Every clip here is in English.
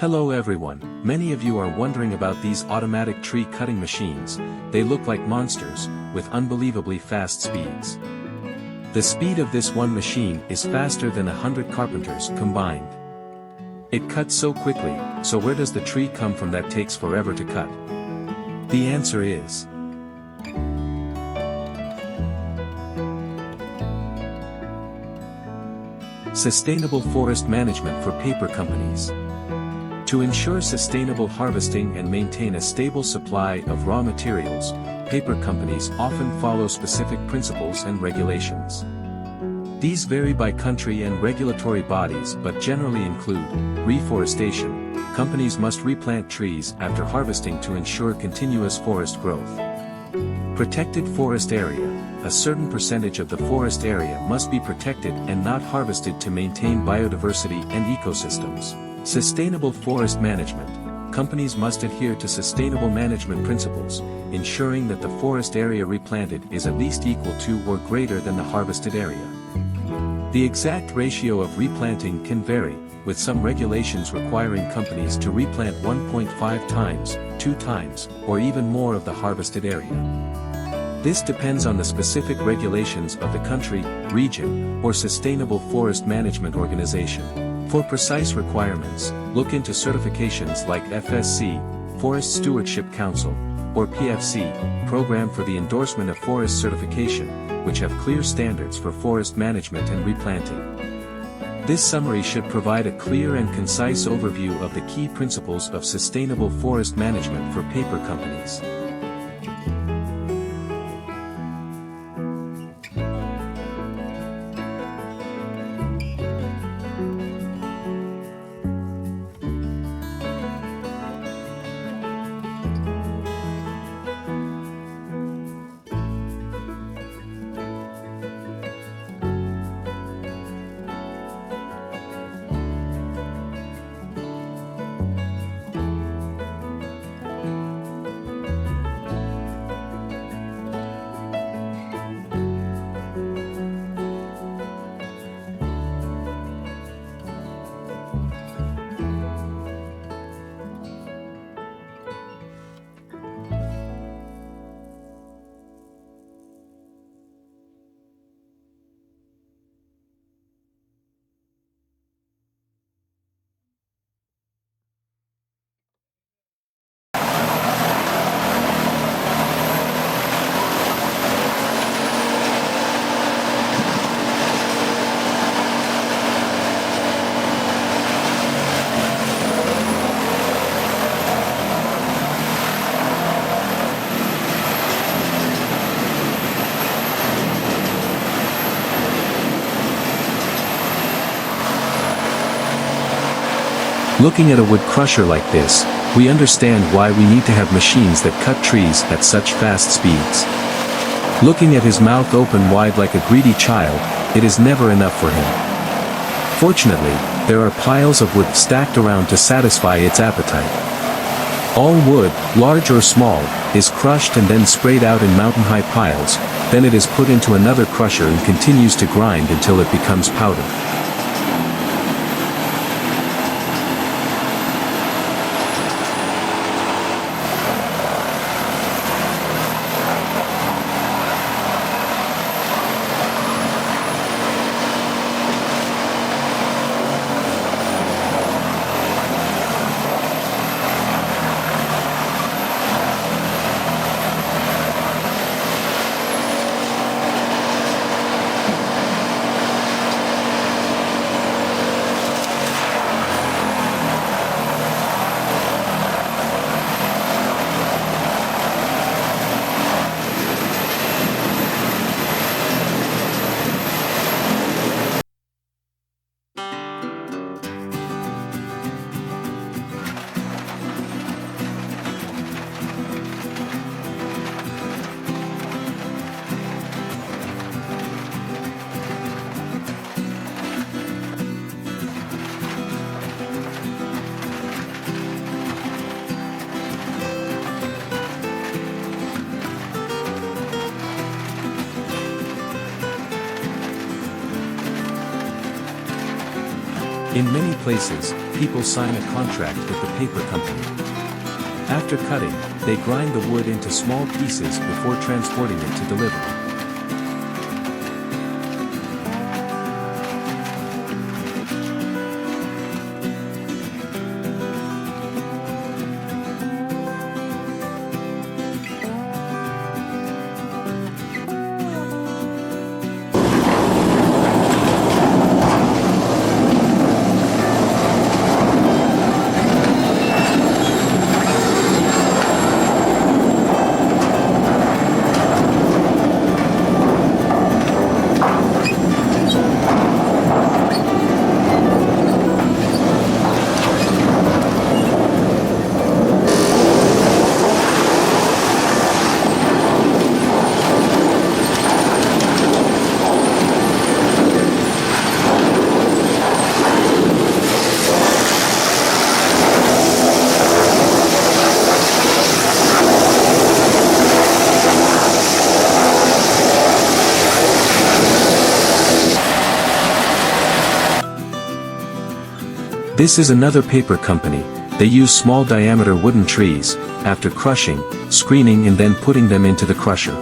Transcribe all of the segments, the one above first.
Hello everyone, many of you are wondering about these automatic tree cutting machines. They look like monsters, with unbelievably fast speeds. The speed of this one machine is faster than 100 carpenters combined. It cuts so quickly, so where does the tree come from that takes forever to cut? The answer is sustainable forest management for paper companies. To ensure sustainable harvesting and maintain a stable supply of raw materials, paper companies often follow specific principles and regulations. These vary by country and regulatory bodies but generally include reforestation. Companies must replant trees after harvesting to ensure continuous forest growth. Protected forest area. A certain percentage of the forest area must be protected and not harvested to maintain biodiversity and ecosystems. Sustainable forest management. Companies must adhere to sustainable management principles, ensuring that the forest area replanted is at least equal to or greater than the harvested area. The exact ratio of replanting can vary, with some regulations requiring companies to replant 1.5 times, 2 times, or even more of the harvested area. This depends on the specific regulations of the country, region, or sustainable forest management organization. For precise requirements, look into certifications like FSC, Forest Stewardship Council, or PFC, Program for the Endorsement of Forest Certification, which have clear standards for forest management and replanting. This summary should provide a clear and concise overview of the key principles of sustainable forest management for paper companies. Looking at a wood crusher like this, we understand why we need to have machines that cut trees at such fast speeds. Looking at his mouth open wide like a greedy child, it is never enough for him. Fortunately, there are piles of wood stacked around to satisfy its appetite. All wood, large or small, is crushed and then sprayed out in mountain-high piles, then it is put into another crusher and continues to grind until it becomes powder. In many places, people sign a contract with the paper company. After cutting, they grind the wood into small pieces before transporting it to delivery. This is another paper company. They use small diameter wooden trees, after crushing, screening and then putting them into the crusher.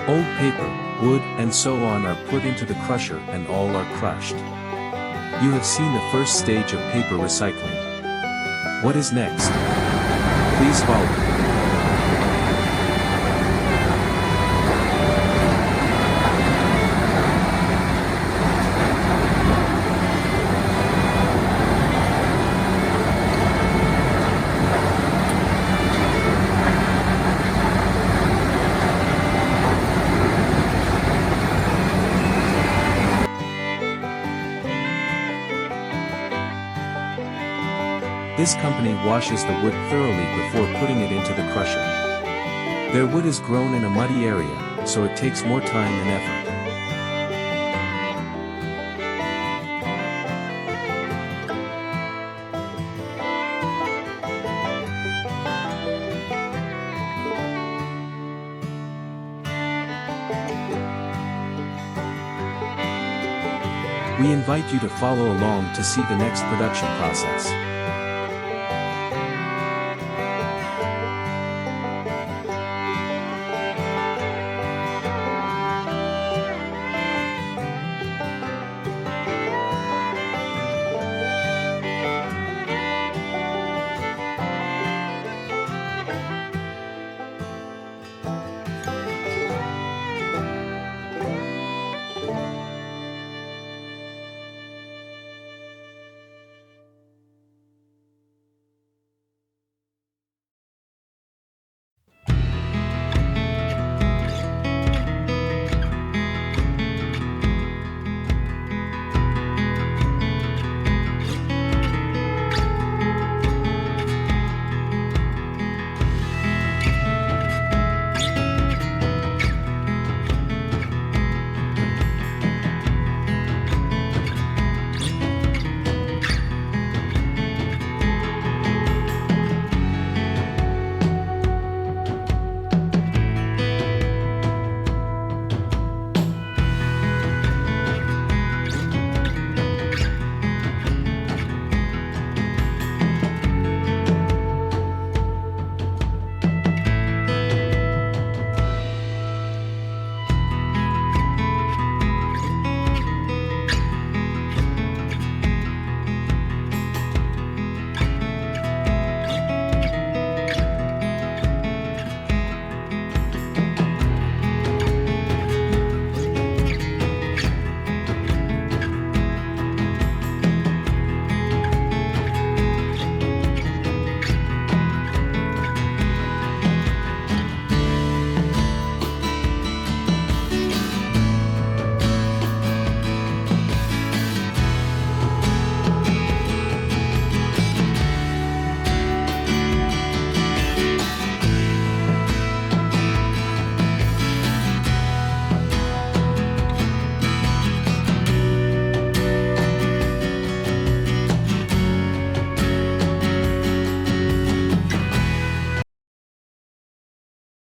Old paper, wood, and so on are put into the crusher and all are crushed. You have seen the first stage of paper recycling. What is next? Please follow. This company washes the wood thoroughly before putting it into the crusher. Their wood is grown in a muddy area, so it takes more time and effort. We invite you to follow along to see the next production process.